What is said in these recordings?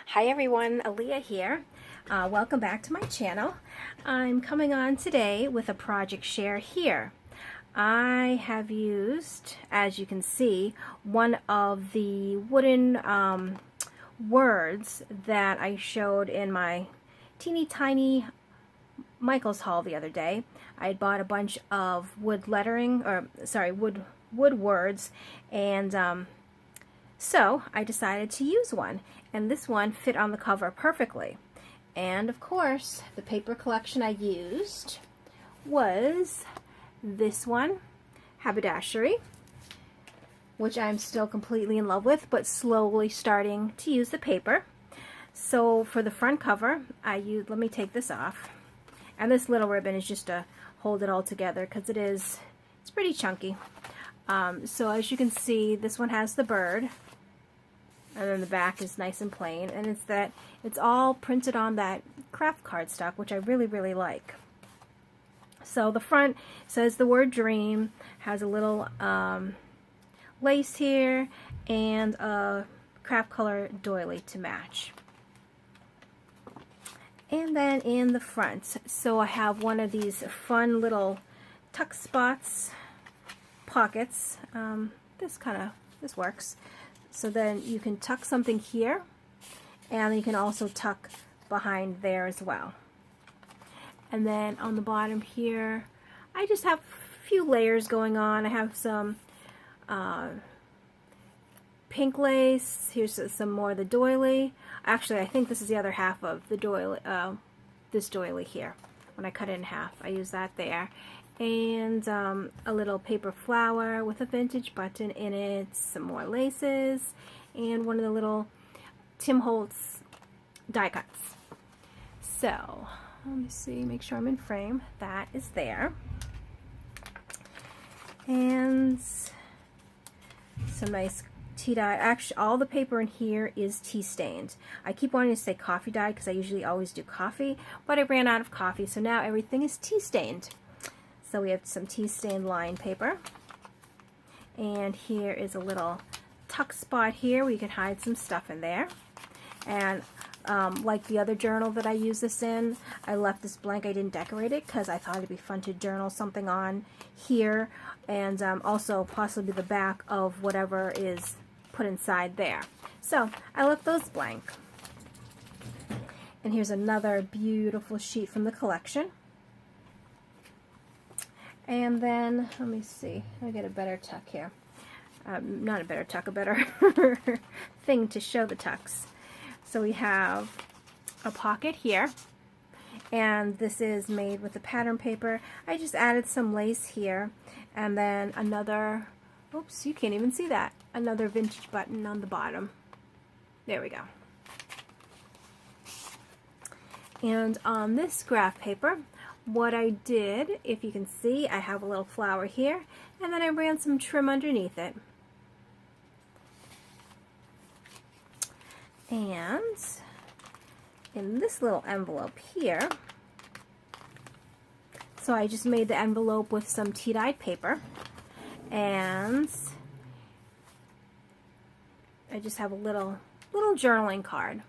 Hi everyone, Alia here. Welcome back to my channel. I'm coming on today with a project share here. I have used, as you can see, one of the wooden words that I showed in my teeny tiny Michael's haul the other day. I had bought a bunch of wood lettering, or sorry, wood words, and so I decided to use one, and this one fit on the cover perfectly. And of course, the paper collection I used was this one, Haberdashery, which I'm still completely in love with, but slowly starting to use the paper. So for the front cover, I used, let me take this off, and this little ribbon is just to hold it all together because it's pretty chunky. So as you can see, this one has the bird, and then the back is nice and plain, and it's all printed on that craft cardstock, which I really like. So the front says the word dream, has a little lace here, and a craft color doily to match. And then in the front, so I have one of these fun little tuck spots, pockets. This works. So then you can tuck something here, and you can also tuck behind there as well. And then on the bottom here, I just have a few layers going on. I have some pink lace. Here's some more of the doily. Actually, I think this is the other half of the doily, this doily here. When I cut it in half, I use that there. And a little paper flower with a vintage button in it, some more laces, and one of the little Tim Holtz die cuts. So, let me see, make sure I'm in frame. That is there. And some nice tea dye. Actually, all the paper in here is tea stained. I keep wanting to say coffee dye because I usually always do coffee, but I ran out of coffee, so now everything is tea stained. So we have some tea stained line paper, and here is a little tuck spot here where you can hide some stuff in there. And like the other journal that I use this in, I left this blank. I didn't decorate it because I thought it'd be fun to journal something on here, and also possibly the back of whatever is put inside there. So I left those blank. And here's another beautiful sheet from the collection. And then, let me see, I get a better tuck here. Not a better tuck, a better thing to show the tucks. So we have a pocket here, and this is made with the pattern paper. I just added some lace here, and then another, oops, you can't even see that, another vintage button on the bottom. There we go. And on this graph paper, what I did, if you can see, I have a little flower here, and then I ran some trim underneath it. And in this little envelope here, so I just made the envelope with some tea-dyed paper, and I just have a little journaling card,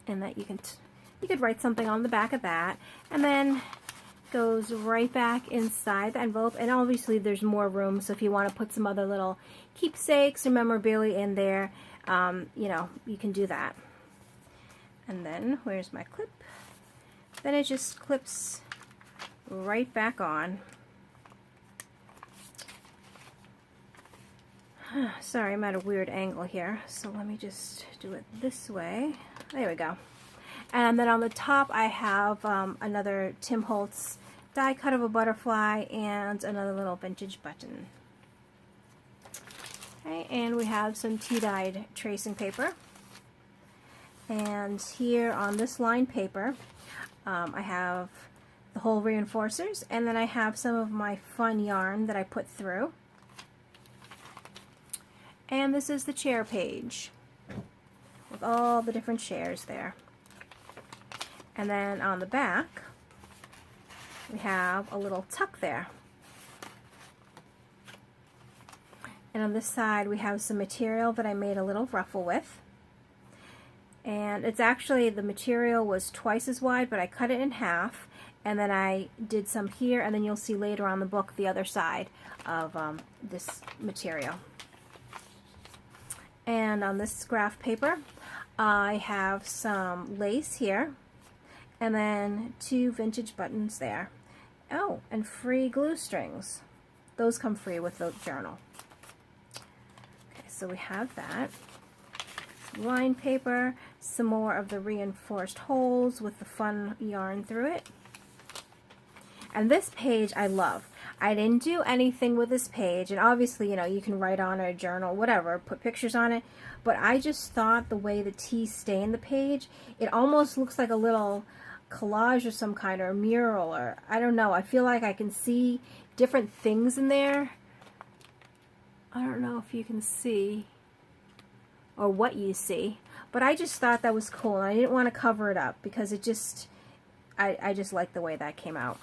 and that you could write something on the back of that, and then goes right back inside the envelope. And obviously there's more room, so if you want to put some other little keepsakes or memorabilia in there, you know, you can do that. And then, where's my clip? Then it just clips right back on. Sorry, I'm at a weird angle here, so let me just do it this way. There we go. And then on the top I have another Tim Holtz die cut of a butterfly and another little vintage button. Okay, and we have some tea-dyed tracing paper. And here on this lined paper, I have the whole reinforcers, and then I have some of my fun yarn that I put through. And this is the chair page with all the different chairs there. And then on the back, we have a little tuck there. And on this side, we have some material that I made a little ruffle with. And it's actually, the material was twice as wide, but I cut it in half, and then I did some here, and then you'll see later on the book the other side of this material. And on this graph paper, I have some lace here, and then 2 vintage buttons there. Oh, and free glue strings. Those come free with the journal. Okay, so we have that. Some line paper, some more of the reinforced holes with the fun yarn through it. And this page I love. I didn't do anything with this page, and obviously, you know, you can write on a journal, whatever, put pictures on it, but I just thought the way the tea stained the page, it almost looks like a little collage of some kind, or a mural, or I don't know. I feel like I can see different things in there. I don't know if you can see or what you see, but I just thought that was cool, and I didn't want to cover it up because it just, I just like the way that came out.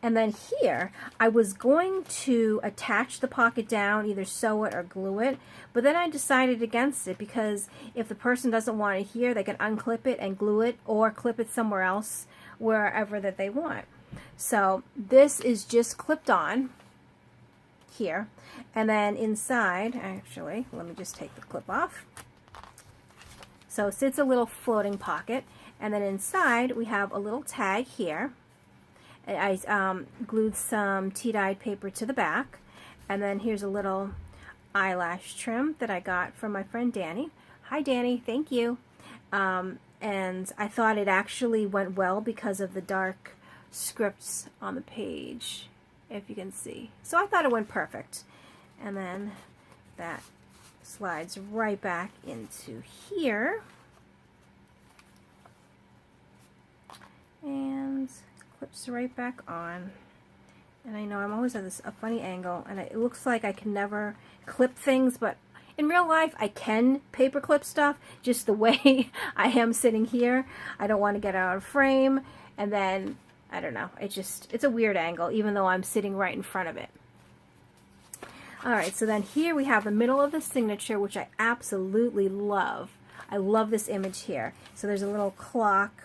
And then here, I was going to attach the pocket down, either sew it or glue it, but then I decided against it because if the person doesn't want it here, they can unclip it and glue it or clip it somewhere else, wherever that they want. So this is just clipped on here, and then inside, actually, let me just take the clip off. So it sits a little floating pocket, and then inside we have a little tag here. I glued some tea-dyed paper to the back, and then here's a little eyelash trim that I got from my friend Danny. Hi Danny, thank you. And I thought it actually went well because of the dark scripts on the page, if you can see. So I thought it went perfect. And then that slides right back into here. And clips right back on. And I know I'm always at a funny angle, and it looks like I can never clip things, but in real life I can paper clip stuff, just the way I am sitting here. I don't want to get out of frame, and then I don't know, it's a weird angle even though I'm sitting right in front of it. Alright, so then here we have the middle of the signature, which I absolutely love. I love this image here. So there's a little clock.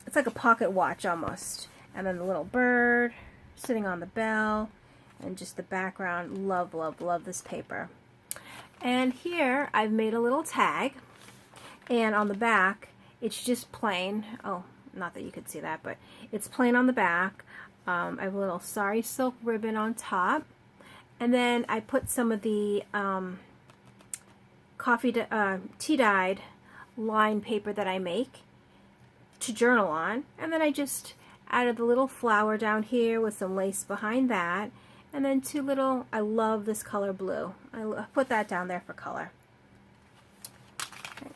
It's like a pocket watch almost. And then the little bird sitting on the bell, and just the background. Love, love, love this paper. And here I've made a little tag, and on the back it's just plain. Oh, not that you could see that, but it's plain on the back. I have a little sari silk ribbon on top, and then I put some of the tea-dyed line paper that I make to journal on, and then I just added the little flower down here with some lace behind that, and then 2 little, I love this color blue. I put that down there for color. Okay.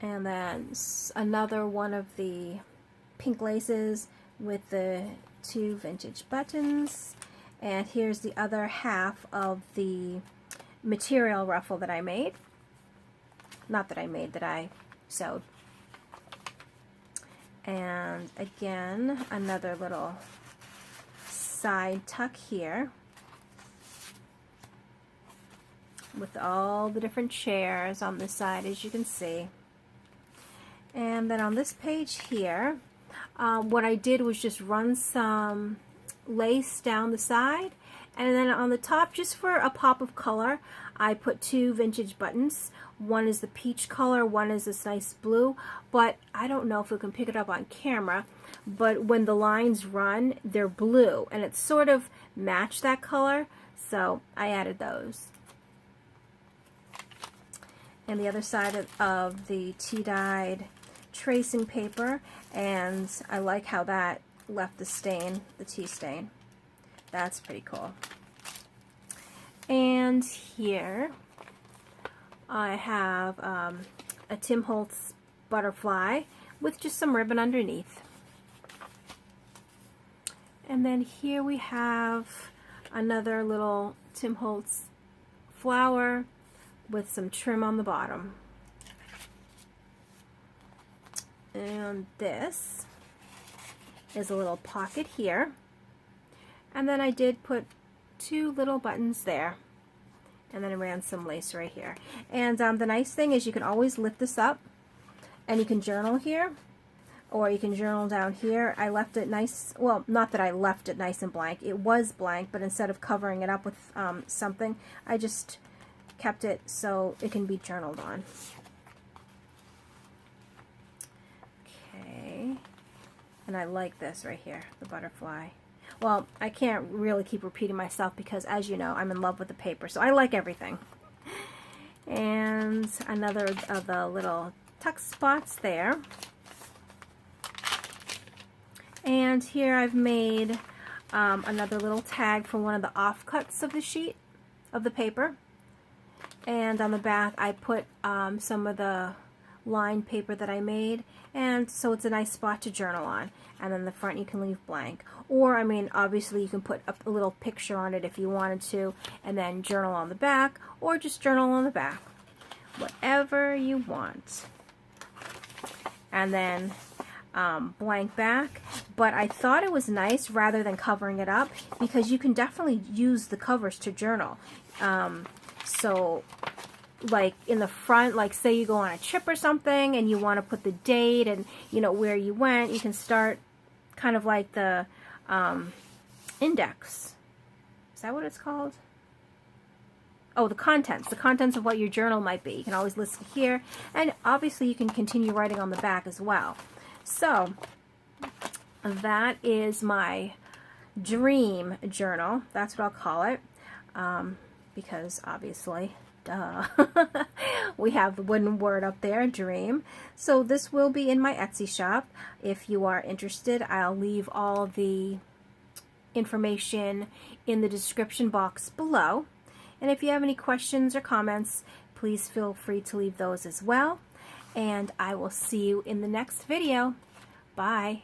And then another one of the pink laces with the 2 vintage buttons, and here's the other half of the material ruffle that I made. Not that I made, that I sewed. And again, another little side tuck here with all the different chairs on this side, as you can see. And then on this page here, what I did was just run some lace down the side, and then on the top, just for a pop of color, I put 2 vintage buttons. One is the peach color, one is this nice blue, but I don't know if we can pick it up on camera, but when the lines run, they're blue, and it sort of matched that color, so I added those. And the other side of the tea-dyed tracing paper, and I like how that left the stain, the tea stain. That's pretty cool. And here I have a Tim Holtz butterfly with just some ribbon underneath. And then here we have another little Tim Holtz flower with some trim on the bottom. And this is a little pocket here. And then I did put 2 little buttons there. And then I ran some lace right here. And the nice thing is you can always lift this up and you can journal here, or you can journal down here. I left it nice, well, not that I left it nice and blank. It was blank, but instead of covering it up with something, I just kept it so it can be journaled on. Okay. And I like this right here, the butterfly. Well, I can't really keep repeating myself because, as you know, I'm in love with the paper, so I like everything. And another of the little tuck spots there. And here I've made another little tag for one of the offcuts of the sheet, of the paper. And on the back I put some of the lined paper that I made, and so it's a nice spot to journal on. And then the front you can leave blank, or I mean obviously you can put a little picture on it if you wanted to, and then journal on the back, or just journal on the back, whatever you want. And then blank back, but I thought it was nice rather than covering it up, because you can definitely use the covers to journal. So like in the front, like say you go on a trip or something and you want to put the date and you know where you went, you can start kind of like the index. Is that what it's called? Oh, the contents of what your journal might be. You can always list it here, and obviously you can continue writing on the back as well. So that is my dream journal. That's what I'll call it, because obviously we have the wooden word up there, dream. So this will be in my Etsy shop. If you are interested, I'll leave all the information in the description box below. And if you have any questions or comments, please feel free to leave those as well. And I will see you in the next video. Bye.